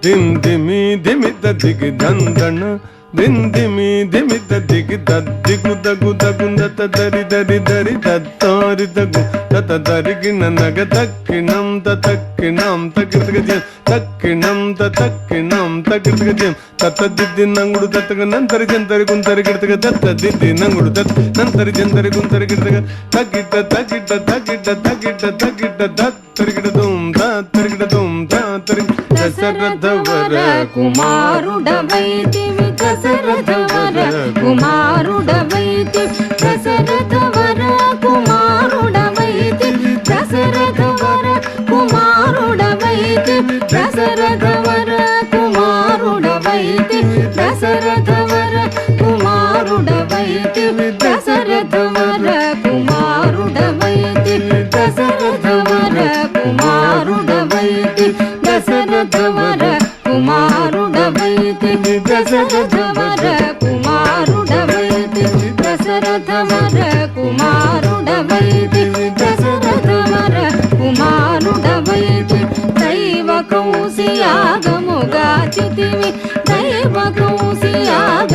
దిమ్ దిమి దిమిత దిగి దందన దిందిమి దిమిత దిగి దద్దిగు దగు దగుందత దరి దరి దరి దత్తారి దగు తత దరిగిన నగ తక్కినం తక్కినం తగిర్తగజం తక్కినం తక్కినం తగిర్తగజం తత దిద్ది నంగుడు తత్తగ నంతరి జంతరి గుంతరి గిర్తగ తత దిద్ది నంగుడు తత్ నంతరి జంతరి గుంతరి గిర్తగ తగిట తగిట తగిట తగిట తగిట దత్తరిగిట దుమ్ దత్తరిగిట దుమ్ దత్తరి దశరథ వర కుమారుడవైతివి దశరథ వర కుమారుడవైతి దశరథ వర కుమారుడవైతి దశరథ వర కుమారుడవైతి దశరథ వర కుమారుడవైతి దశరథ వర కుమారుడవైతి దశరథ వర కుమారుడవైతి దశరథ వర కుమారుడవైతి దశరథ వర కుమారుడవైతి దశరథ వర కుమారుడవైతి దశరథ వర కుమారుడవైతి దశరథ వర కుమారుడవైతి దైవ కౌశియాగముగాచితివి దైవ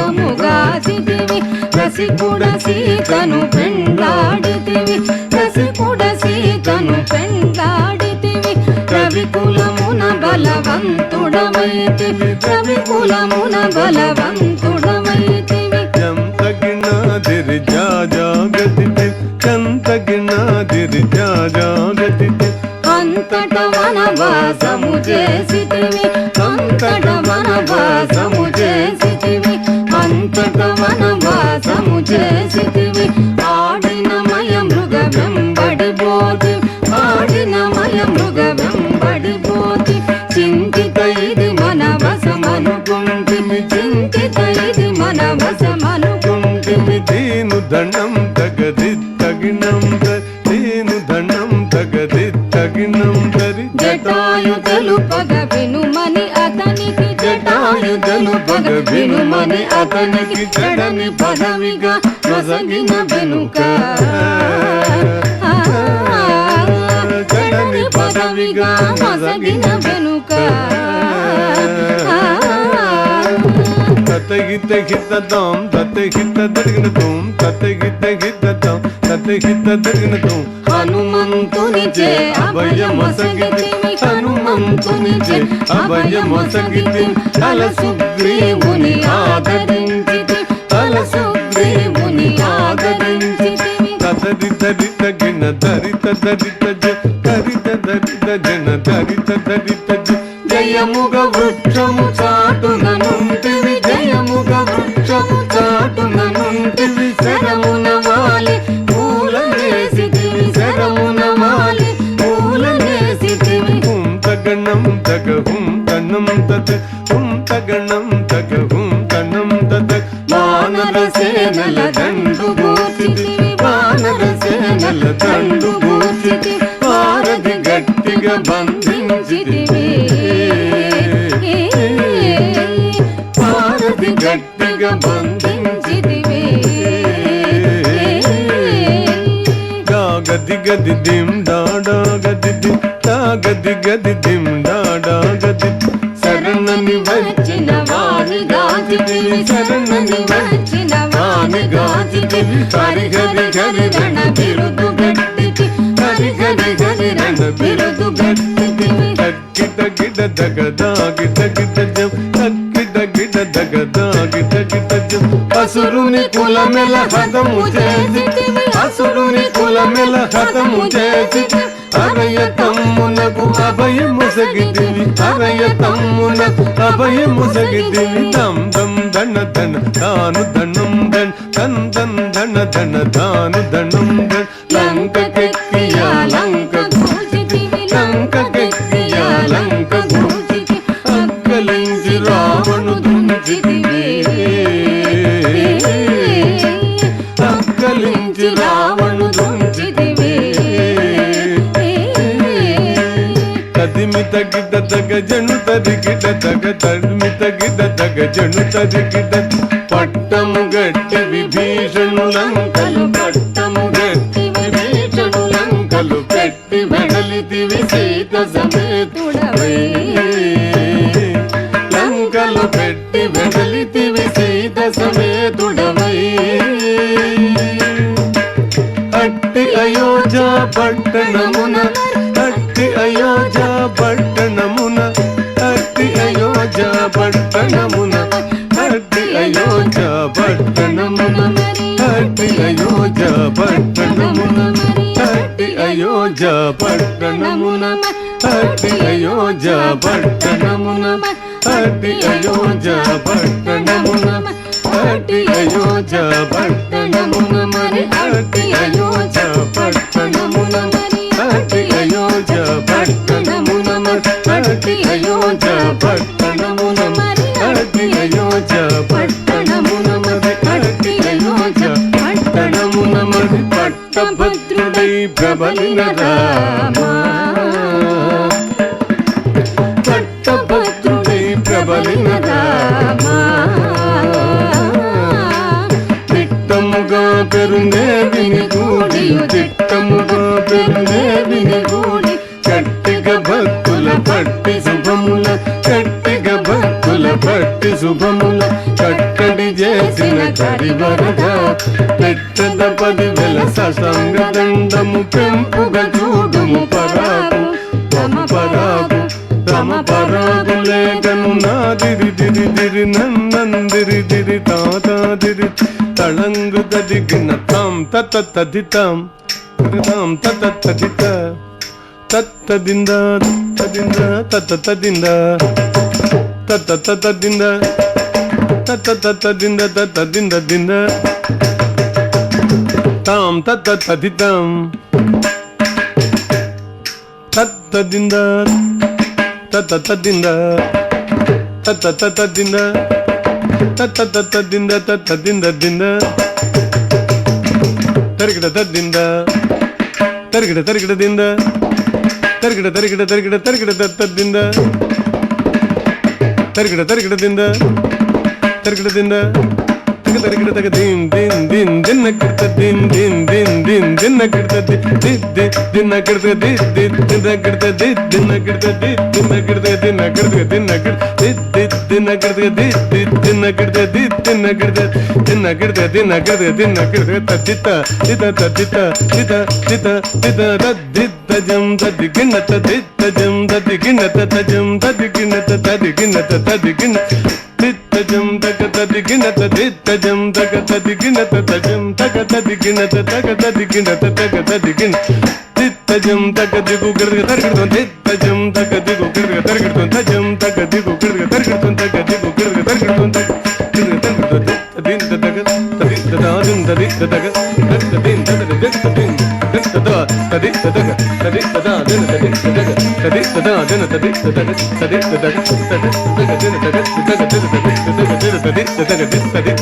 కౌశియాగముగాచితివి రసికుడ సీతను పెండ్లాడితివి రసికుడ సీతను పెండ్లాడితివి రవికులమున బలవంతుడమైతివి రవికులమున బలవంతుడమైతివి చంతగినాదిరి జాగతితే చంతగినాదిరి జాగతితే అంతట వనవాసము చేసితివి అంతట వనవాసము చేసితివి అంతట వనవాసము చేసితివి ఆడిన మయ మృగ వెంబడిపోతి ఆడిన మయ మృగ వెంబడిపోతి చింతిత ఇది మన వశమనుకుంటిమి చింతిత ఇది మన వశమనుకుంటిమి దీను దండం తగది తగినం దీను దండం తగది తగినం దరి జటాయు తెలుపగ వినుమని అతనికి జటాయు తెలుపగ వినుమని అతనికి జడని పదవిగా నొసగిన వెనుక జడని పదవిగా నొసగిన వెనుక తతగిత హితదం తతగిత దర్గనతం తతగిత హితదం తతగిత దర్గనతం హనుమంతునిచే అభయమొసగితివి హనుమంతునిచే అభయమొసగితివి తల సుగ్రీవుని ఆదరించితి తల సుగ్రీవుని ఆదరించితివి తదరి దరిత గిన దరిత దరిత దరిత దరిత జన దరిత దరిత జయముగ వృక్షము చాటుగనుంటివి జయముగ వృక్షము చాటుగనుంటివి శరమున వాలి పూలనేసితివి శరమున వాలి పూలనేసితివి తగణం తగ తన్నం తత తగణం తగ తన్నం తత వానర సేనల దండు గూర్చితివి వానర సేనల దండు గూర్చితి వారధి గట్టిగా బంధించితివి వారధి గట్టిగా బంధించితివి గది గది దిమ్ డాడా గది గది గది దిమ్ డాడా గది శరణని వచ్చిన వారి గాచితివి శరణని వచ్చిన వారి గాచితివి హరి హరి హరి రణ బిరుదు గట్టితి హరి హరి హరి రణ బిరుదు గట్టితివి తగ్గిట గిట దగదాగిట గిట జం తగ్గిట గిట దగదాగిట గిట జం అసురుని కులమెల హతము చేసితివి అసురుని కులమెల హతము చేసితివి అరయ తమ్మునకు అభయముసగిదివి అరయ తమ్మునకు అభయముసగిదివి తం దం ధన ధన తాను ధనం ధన్ తన్ తన్ ధన ధన తాను ధనం ధన్ లంకకెక్కియా లంక గూచితివి లంకకెక్కియా లంక గూచితి అక్కలించి రావణు దుంచితివి అక్కలించి రావణు దుంచితివి తదిమిత గిడ్డ తగ జను తదిగిట తగ తదిమిత గిడ్డ తగ జను తదిగిట పట్టము గట్టి విభీషణు లంకలు పట్టము గట్టి విభీషణు లంకలు పెట్టి వెడలితివి సీత సమేతుడవై అయోధ్య పట్టణమున అట్టి అయోధ్య పట్టణమున అట్టి అయోధ్య పట్టణమున అట్టి అయోధ్య పట్టణమున అట్టి అయోధ్య పట్టణమున అట్టి అయోధ్య పట్టణమున అట్టి అయోధ్య పట్టణమున అట్టి అయోధ్య పట్టణమున అట్టి అయోధ్య పట్టణమున మరి అట్టి అయోధ్య పట్టణమున అట్టి అయోధ్య పట్టణమున అట్టి అయోధ్య పట్టణమున అట్టి అయోధ్య పట్టణమున మరి అట్టి అయోధ్య పట్టణమున మరి పట్టభద్రుడై ప్రబలిన రామా పట్టభద్రుడై ప్రబలిన రామా తిట్టముగా పెరుందేవిని గూడి తిట్టముగా పెరుందేవిని గూడి కట్టిగా భక్తుల పట్టి శుభముల కట్టిగా భక్తుల పట్టి శుభముల కట్టడి చేసిన కరివరగా పెట్టద 10,000 ససంగ దండము పెంపుగా చూడుము పరాగు తమ పరాగు తమ పరాగు లేఖను నాదిరి దిరి దిరి నందిరి దిరి తాతాదిరి తళంగు దదిగిన తాం తత తదితాం తాం తత తదిత తత్తదింద తదింద తత తదింద తత తదింద తత తదింద తదింద దింద తాం తత తదితాం తత్తదింద తత తదింద తత తదింద తత తదింద తదింద దింద తరిగిడ తదింద తరిగిడ తరిగిడ దింద తరిగిడ తరిగిడ తరిగిడ తరిగిడ తదింద తరిగిడ తరిగిడ దింద తరిగిడ దింద తరిగిడ తగ దీన్ దీన్ దీన్ దిన్న కిడత దీన్ దీన్ దీన్ దీన్ దిన్న కిడత ది ది దిన్న కిడత ది ది దిన్న కిడత ది దిన్న కిడత ది దిన్న కిడత దిన్న కిడత దిన్న కిడత ది ది దిన్న కిడత ది ది దిన్న కిడత ది దిన్న కిడత దిన్న కిడత దిన్న కిడత దిన్న కిడత తదిత తిత తదిత తిత తిత తిత తదిత జం తదిగిన్నత తిత జం తదిగిన్నత తజం తదిగిన్నత తదిగిన్నత తదిగిన్నత తిత్తజం తగ తదిగినత తిత్తజం తగ తదిగినత తజం తగ తదిగినత తగ తదిగినత తగ తదిగిన తిత్తజం తగ దిగు గిడగ తరగడుతో తిత్తజం తగ దిగు గిడగ తరగడుతో తజం తగ దిగు గిడగ తరగడుతో తగ దిగు గిడగ తరగడుతో తగ గిడగ తరగడుతో తదింత తగ తదింత దాదిం తదింత తగ తదింత తగ తదింత తదింత తగ తదింత దాదిన తదింత తగ తదింత దాదిన తదింత తగ తదింత తగ తదింత తగ తదింత తగ